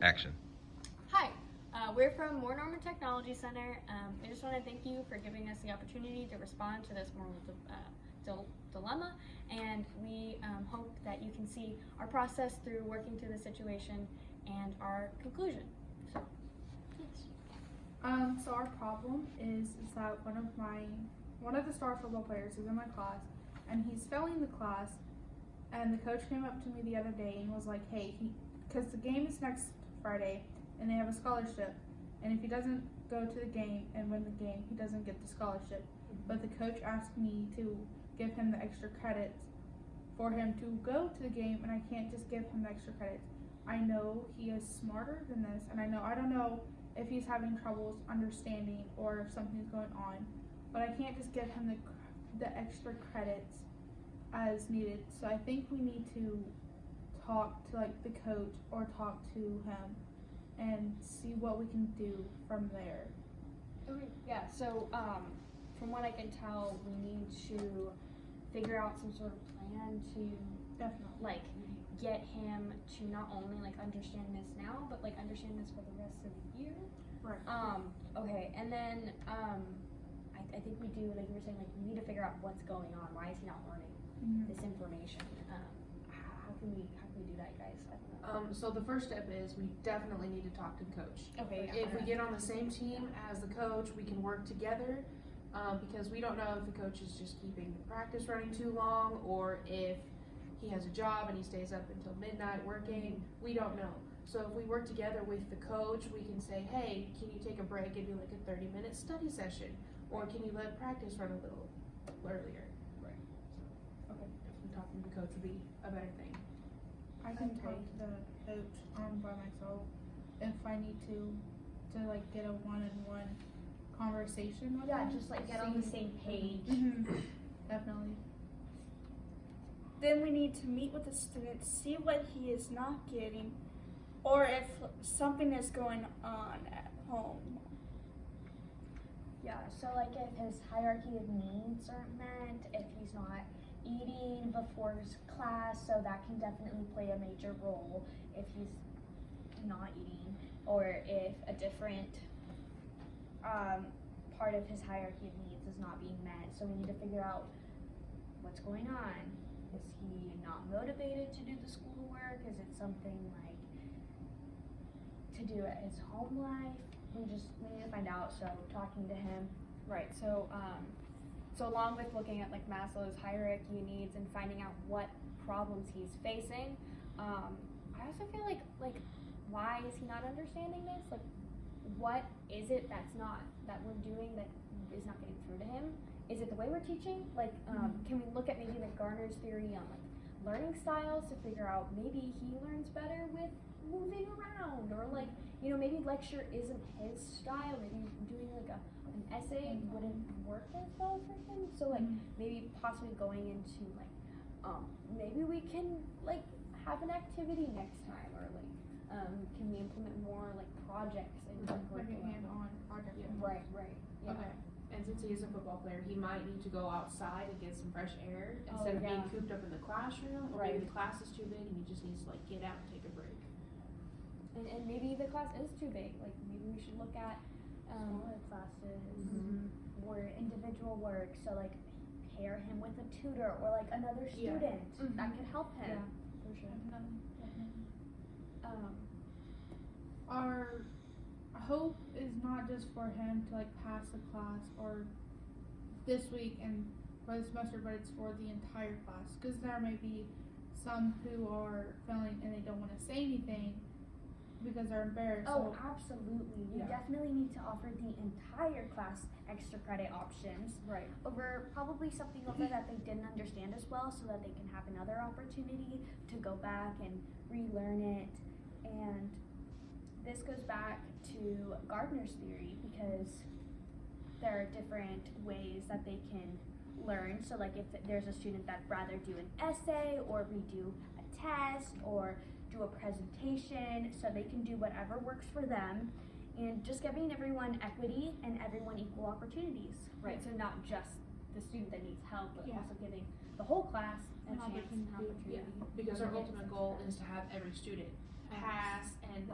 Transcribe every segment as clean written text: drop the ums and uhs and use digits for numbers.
Action. Hi, we're from More Norman Technology Center. I just want to thank you for giving us the opportunity to respond to this moral dilemma, and we hope that you can see our process through working through the situation and our conclusion. So, yes. So our problem is that one of the star football players is in my class, and he's failing the class. And the coach came up to me the other day and was like, "Hey, because the game is next Friday, and they have a scholarship, and if he doesn't go to the game and win the game, he doesn't get the scholarship." But the coach asked me to give him the extra credits for him to go to the game, and I can't just give him the extra credits. I know he is smarter than this, and I don't know if he's having troubles understanding or if something's going on, but I can't just give him the extra credits as needed. So I think we need to talk to like the coach or talk to him and see what we can do from there. Okay. Yeah. So, from what I can tell, we need to figure out some sort of plan to Definitely. like get him to not only like understand this now, but like understand this for the rest of the year. Right. Okay, and then I think we do, like you were saying, like we need to figure out what's going on. Why is he not learning this information? How can we do that, guys? I don't know. So the first step is we definitely need to talk to the coach. Okay. If we get on the same team as the coach, we can work together, because we don't know if the coach is just keeping the practice running too long, or if he has a job and he stays up until midnight working. We don't know. So if we work together with the coach, we can say, hey, can you take a break and do like a 30-minute study session? Or can you let practice run a little earlier? Right. Okay. Talking to the coach would be a better thing. I can talk to the coach by myself if I need to like get a one-on-one conversation with him. Just like get on the same page. Definitely. Then we need to meet with the student, see what he is not getting, or if something is going on at home. Yeah, so like if his hierarchy of needs aren't met, if he's not eating before his class, so that can definitely play a major role if he's not eating, or if a different part of his hierarchy of needs is not being met. So we need to figure out what's going on. Is he not motivated to do the schoolwork? Is it something like to do at his home life? We need to find out. So talking to him, right? So so along with looking at like Maslow's hierarchy of needs and finding out what problems he's facing, I also feel like why is he not understanding this? Like, what is it that we're doing that is not getting through to him? Is it the way we're teaching? Like, can we look at maybe like Garner's theory on like learning styles to figure out maybe he learns better with moving around, or like, you know, maybe lecture isn't his style. Maybe doing like an essay wouldn't work as well for him. So like maybe possibly going into like maybe we can like have an activity next time, or like can we implement more like projects and Like a curriculum? hand-on project. Yeah. Right. Yeah. Okay. And since he is a football player, he might need to go outside and get some fresh air Oh, instead of being yeah. cooped up in the classroom. Or maybe the class is too big and he just needs to like get out and take a break. And maybe the class is too big. Like maybe we should look at smaller classes or individual work. So like pair him with a tutor or like another Yeah. student that could help him. Yeah. For sure. Definitely. Um, Our hope is not just for him to like pass the class or this week and for the semester, but it's for the entire class, because there may be some who are failing and they don't want to say anything because they're embarrassed. Oh, So absolutely. We Yeah. definitely need to offer the entire class extra credit options right. over probably something over that they didn't understand as well, so that they can have another opportunity to go back and relearn it. And this goes back to Gardner's theory, because there are different ways that they can learn. So like if there's a student that'd rather do an essay or redo a test or do a presentation, so they can do whatever works for them, and just giving everyone equity and everyone equal opportunities, right? So not just the student that needs help, but Yeah. also giving the whole class a An chance and opportunity. opportunity. Yeah. Because our ultimate goal is to have every student pass and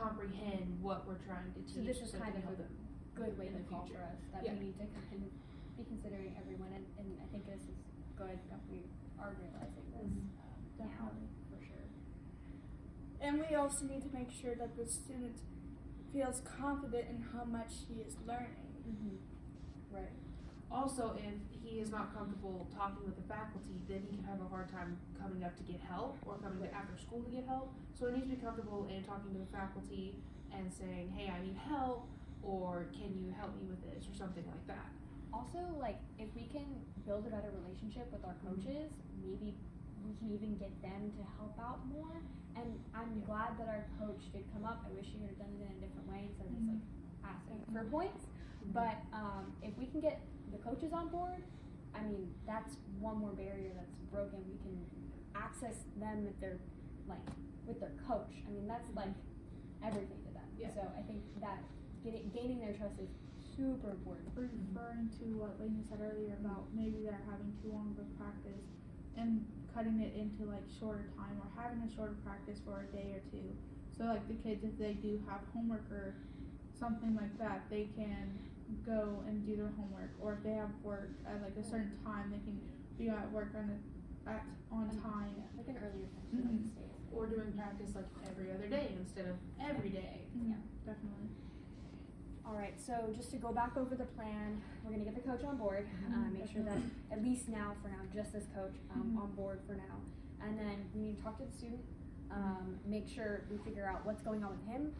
comprehend what we're trying to teach. So this is it kind can of help a them. good in wake-up the call future. for us that Yeah. we need to kind of be considering everyone, and I think this is good that we are realizing this now, Definitely. for sure. And we also need to make sure that the student feels confident in how much he is learning. Right. Also, if he is not comfortable talking with the faculty, then he can have a hard time coming up to get help or coming to after school to get help. So he needs to be comfortable in talking to the faculty and saying, hey, I need help, or can you help me with this, or something like that. Also, like, if we can build a better relationship with our coaches, maybe we can even get them to help out more. And I'm glad that our coach did come up. I wish he would have done it in a different way instead of just like asking for points. But if we can get the coaches on board, I mean, that's one more barrier that's broken. We can access them with their coach. I mean, that's like everything to them. Yeah. So I think that gaining their trust is super important. Referring to what Lainey said earlier about maybe they're having too long of a practice and cutting it into like shorter time or having a shorter practice for a day or two. So like the kids, if they do have homework or something like that, they can go and do their homework. Or if they have work at like a certain time, they can be at work on time. Yeah, like an earlier time. Mhm. Or doing practice like every other day instead of every day. Yeah. Definitely. All right, so just to go back over the plan, we're gonna get the coach on board, make sure that at least now, for now, just this coach on board for now. And then we need to talk to the student, make sure we figure out what's going on with him,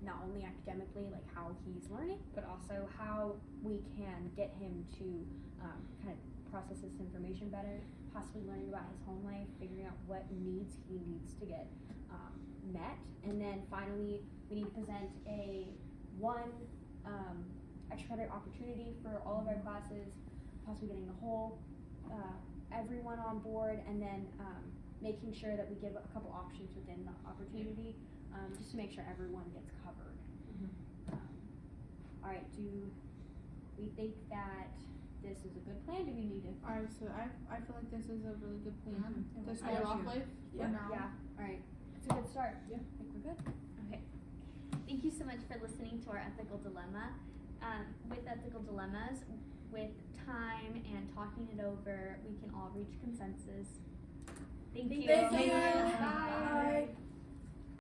not only academically, like how he's learning, but also how we can get him to kind of process this information better, possibly learning about his home life, figuring out what needs he needs to get met. And then finally, we need to present one extra credit opportunity for all of our classes, possibly getting the whole everyone on board, and then making sure that we give a couple options within the opportunity, just to make sure everyone gets covered. All right, do we think that this is a good plan? Do we need to? Alright, so I feel like this is a really good plan to I start do off too. with for now. Yeah. All right, it's a good start. Yeah. I think we're good. Okay. Thank you so much for listening to our ethical dilemma. With ethical dilemmas, with time and talking it over, we can all reach consensus. Thank you. Thank you. Bye. Bye.